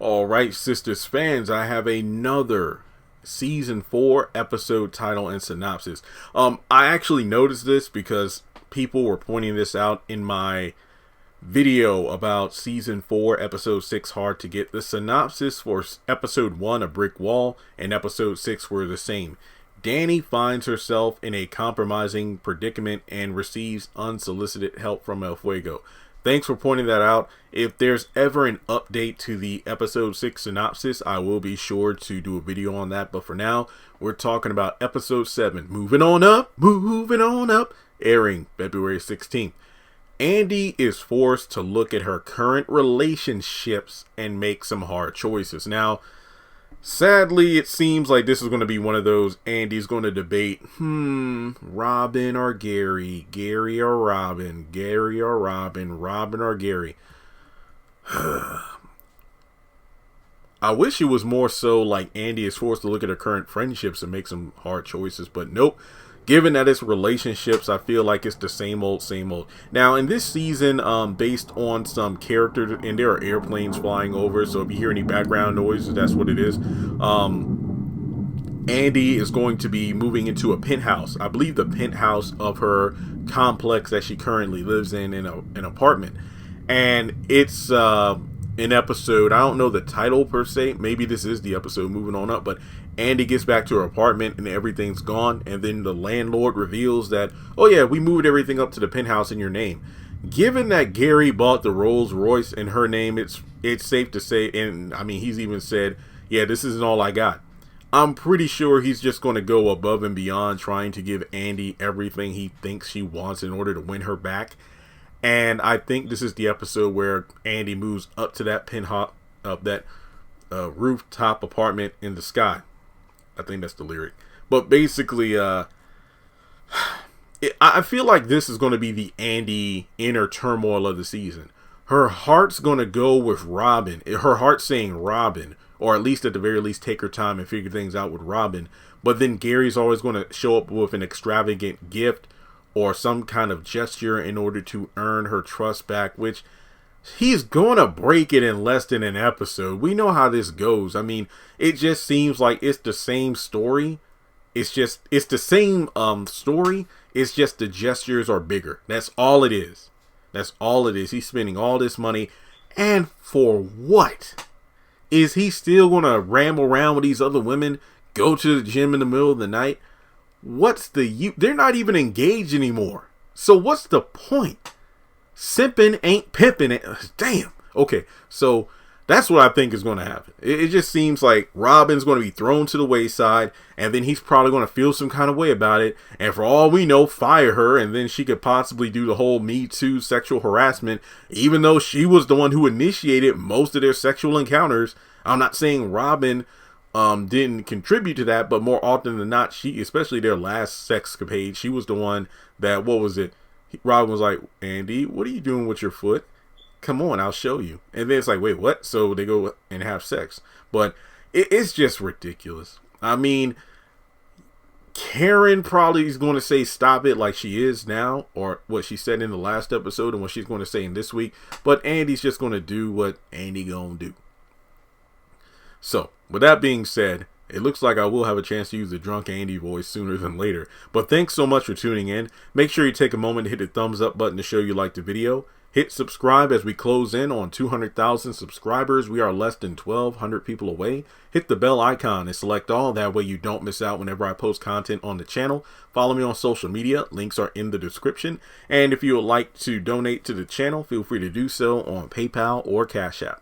All right, Sistas fans, I have another season 4 episode title and synopsis. I actually noticed this because people were pointing this out in my video about season 4 episode 6 Hard to Get. The synopsis for episode 1 A Brick Wall and episode 6 were the same. Danny finds herself in a compromising predicament and receives unsolicited help from El Fuego. Thanks for pointing that out. If there's ever an update to the episode 6 synopsis, I will be sure to do a video on that. But for now, we're talking about episode 7, moving on up, airing February 16th. Andy is forced to look at her current relationships and make some hard choices. Now, sadly, it seems like this is going to be one of those Andy's going to debate, Robin or Gary, Gary or Robin, Gary or Robin, Robin or Gary. I wish it was more so like Andy is forced to look at her current friendships and make some hard choices, but nope. Given that it's relationships, I feel like it's the same old, same old. Now, in this season, based on some characters, and there are airplanes flying over, so if you hear any background noises, that's what it is. Andy is going to be moving into a penthouse. I believe the penthouse of her complex that she currently lives in an apartment. And it's an episode, I don't know the title per se, maybe this is the episode moving on up, but Andy gets back to her apartment and everything's gone, and then the landlord reveals that, oh yeah, we moved everything up to the penthouse in your name. Given that Gary bought the Rolls Royce in her name, it's safe to say, and I mean, he's even said, yeah, this isn't all I got. I'm pretty sure he's just going to go above and beyond trying to give Andy everything he thinks she wants in order to win her back. And I think this is the episode where Andy moves up to that penthouse of that rooftop apartment in the sky. I think that's the lyric. But basically, I feel like this is going to be the Andy inner turmoil of the season. Her heart's going to go with Robin. Her heart's saying Robin, or at least at the very least take her time and figure things out with Robin. But then Gary's always going to show up with an extravagant gift or some kind of gesture in order to earn her trust back, which he's going to break it in less than an episode. We know how this goes. I mean, it just seems like it's the same story. It's the same story. It's just the gestures are bigger. That's all it is. That's all it is. He's spending all this money. And for what? Is he still going to ramble around with these other women, go to the gym in the middle of the night? What's the they're not even engaged anymore. So what's the point? Simping ain't pimping it. Damn. Okay, so that's what I think is going to happen. It just seems like Robin's going to be thrown to the wayside, and then he's probably going to feel some kind of way about it, and for all we know, fire her, and then she could possibly do the whole Me Too sexual harassment, even though she was the one who initiated most of their sexual encounters. I'm not saying Robin didn't contribute to that, but more often than not, she, especially their last sexcapade, she was the one that, what was it? Robin was like, Andy, what are you doing with your foot? Come on, I'll show you. And then it's like, wait, what? So they go and have sex. But it's just ridiculous. I mean, Karen probably is going to say stop it like she is now, or what she said in the last episode and what she's going to say in this week. But Andy's just going to do what Andy gonna do. So, with that being said, it looks like I will have a chance to use the drunk Andy voice sooner than later. But thanks so much for tuning in. Make sure you take a moment to hit the thumbs up button to show you like the video. Hit subscribe as we close in on 200,000 subscribers. We are less than 1,200 people away. Hit the bell icon and select all. That way you don't miss out whenever I post content on the channel. Follow me on social media. Links are in the description. And if you would like to donate to the channel, feel free to do so on PayPal or Cash App.